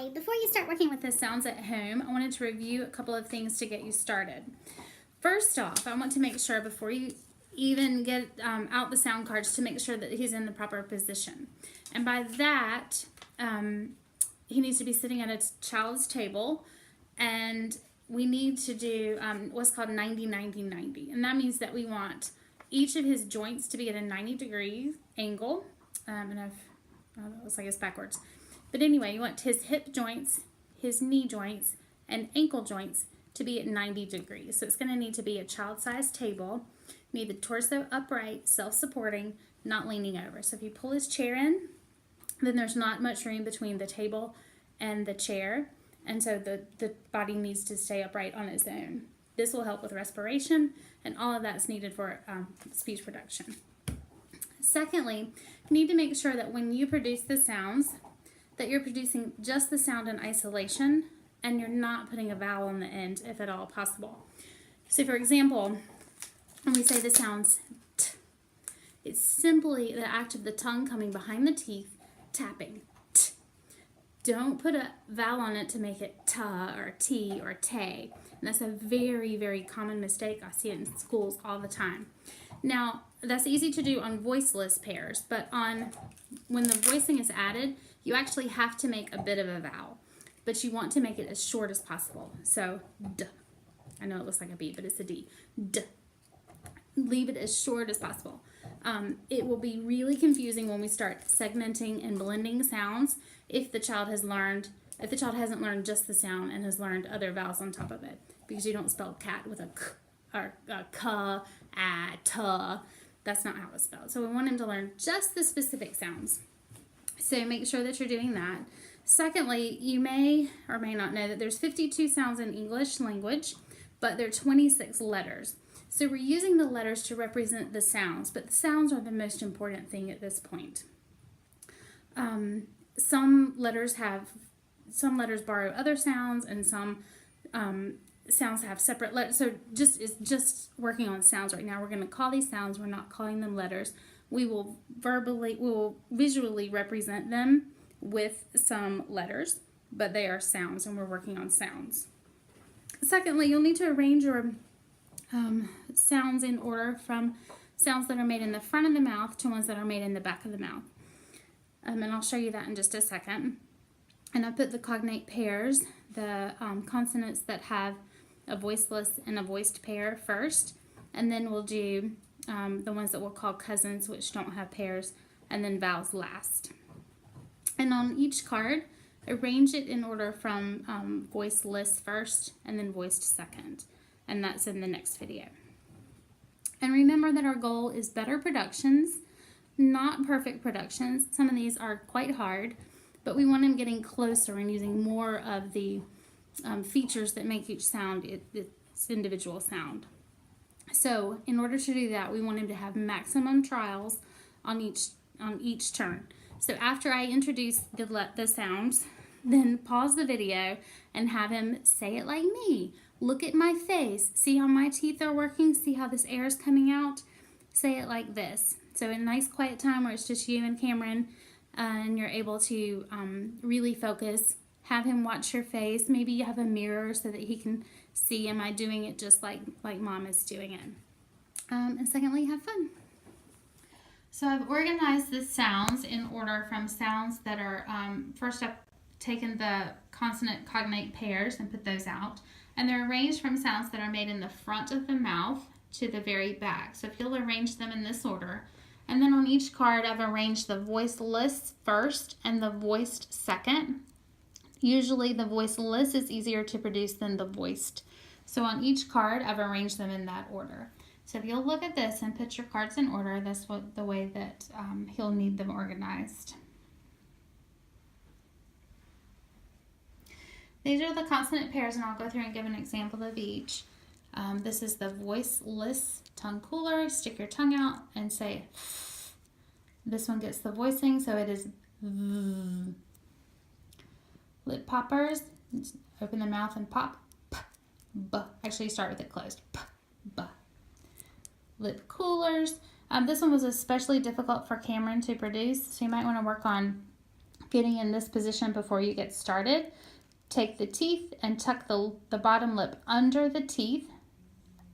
Hi, before you start working with the sounds at home, I wanted to review a couple of things to get you started. First off, I want to make sure before you even get out the sound cards to make sure that he's in the proper position. And by that, he needs to be sitting at a child's table, and we need to do what's called 90-90-90. And that means that we want each of his joints to be at a 90-degree angle. That looks like it's backwards. But anyway, you want his hip joints, his knee joints, and ankle joints to be at 90 degrees. So it's going to need to be a child-sized table. You need the torso upright, self-supporting, not leaning over. So if you pull his chair in, then there's not much room between the table and the chair. And so the body needs to stay upright on its own. This will help with respiration, and all of that's needed for speech production. Secondly, you need to make sure that when you produce the sounds, that you're producing just the sound in isolation, and you're not putting a vowel on the end, if at all possible. So for example, when we say the sounds t, it's simply the act of the tongue coming behind the teeth, tapping, t. Don't put a vowel on it to make it ta or t or te. And that's a very, very common mistake. I see it in schools all the time. Now, that's easy to do on voiceless pairs, but when the voicing is added, you actually have to make a bit of a vowel, but you want to make it as short as possible. So, d. I know it looks like a B, but it's a D. D. Leave it as short as possible. It will be really confusing when we start segmenting and blending sounds if the child hasn't learned just the sound and has learned other vowels on top of it, because you don't spell cat with a k or a k, a, t. That's not how it's spelled. So we want him to learn just the specific sounds. So make sure that you're doing that. Secondly, you may or may not know that there's 52 sounds in English language, but there are 26 letters. So we're using the letters to represent the sounds, but the sounds are the most important thing at this point. Some letters borrow other sounds, and some sounds have separate letters. So it's just working on sounds right now. We're going to call these sounds. We're not calling them letters. We will visually represent them with some letters, but they are sounds, and we're working on sounds. Secondly, you'll need to arrange your sounds in order from sounds that are made in the front of the mouth to ones that are made in the back of the mouth. And I'll show you that in just a second. And I put the cognate pairs, the consonants that have a voiceless and a voiced pair first, and then we'll do the ones that we'll call cousins, which don't have pairs, and then vowels last. And on each card, arrange it in order from voiceless first and then voiced second. And that's in the next video. And remember that our goal is better productions, not perfect productions. Some of these are quite hard, but we want them getting closer and using more of the features that make each sound its individual sound. So in order to do that, we want him to have maximum trials on each turn. So after I introduce the sounds, then pause the video and have him say it like me. Look at my face. See how my teeth are working? See how this air is coming out? Say it like this. So in a nice quiet time where it's just you and Cameron, and you're able to really focus, have him watch your face. Maybe you have a mirror so that he can see, am I doing it just like mom is doing it? And secondly, have fun. So I've organized the sounds in order from sounds that are, first I've taken the consonant cognate pairs and put those out. And they're arranged from sounds that are made in the front of the mouth to the very back. So if you'll arrange them in this order. And then on each card, I've arranged the voiceless first and the voiced second. Usually the voiceless is easier to produce than the voiced. So on each card, I've arranged them in that order. So if you'll look at this and put your cards in order, that's the way that he'll need them organized. These are the consonant pairs, and I'll go through and give an example of each. This is the voiceless tongue cooler. Stick your tongue out and say f. This one gets the voicing, so it is v. Lip poppers, open the mouth and pop, p, b. Actually, start with it closed, p, b. Lip coolers. This one was especially difficult for Cameron to produce, so you might want to work on getting in this position before you get started, take the teeth and tuck the bottom lip under the teeth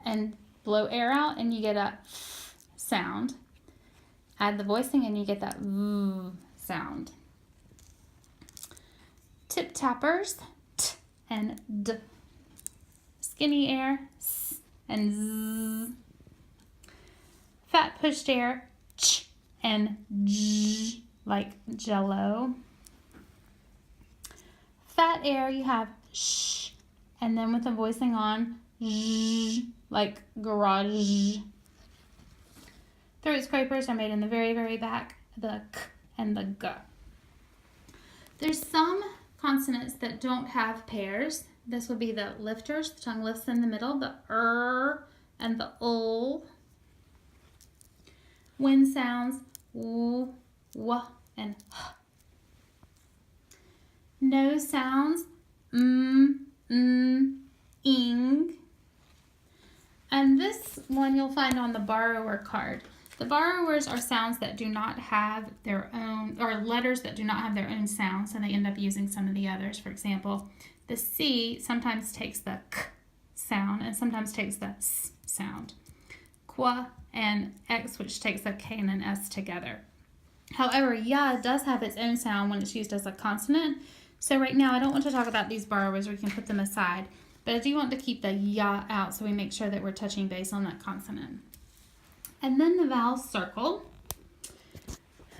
and blow air out, and you get a sound. Add the voicing and you get that sound. Tip tappers, t and d. Skinny air, s and z. Fat pushed air, ch and j, like jello. Fat air, you have sh, and then with the voicing on, j, like garage. Throat scrapers are made in the very, very back, the k and the g. There's some consonants that don't have pairs. This would be the lifters. The tongue lifts in the middle, the and the ul. Wind sounds, w, and h. Nose sounds, ing. And this one you'll find on the borrower card. The borrowers are sounds that do not have their own, or letters that do not have their own sounds, and they end up using some of the others. For example, the C sometimes takes the k sound and sometimes takes the s sound. Qua and X, which takes a K and an S together. However, ya does have its own sound when it's used as a consonant. So right now I don't want to talk about these borrowers, we can put them aside. But I do want to keep the ya out so we make sure that we're touching base on that consonant. And then the vowels circle.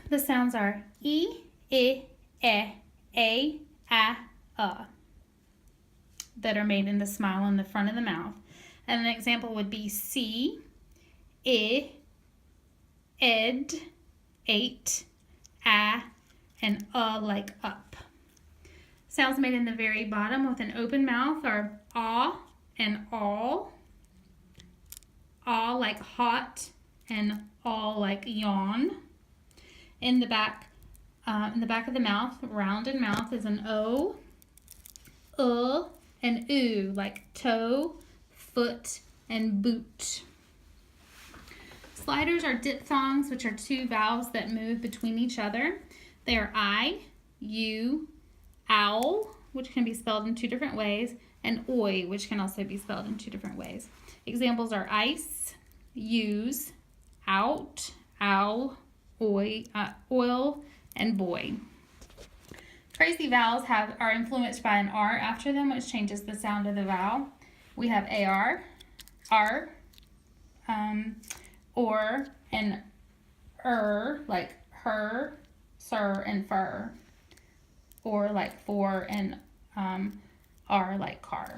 The sounds are E, I, E, A, that are made in the smile in the front of the mouth. And an example would be C, I, ed, ate, and like up. Sounds made in the very bottom with an open mouth are ah and all. Ah like hot and all like yawn. In the back of the mouth, rounded mouth, is an O, and oo, like toe, foot, and boot. Sliders are diphthongs, which are two vowels that move between each other. They are I, U, owl, which can be spelled in two different ways, and oi, which can also be spelled in two different ways. Examples are ice, use, out, owl, oil, and boy. Crazy vowels are influenced by an R after them, which changes the sound of the vowel. We have AR, R, or, and like her, sir, and fur. Or like for and R like car.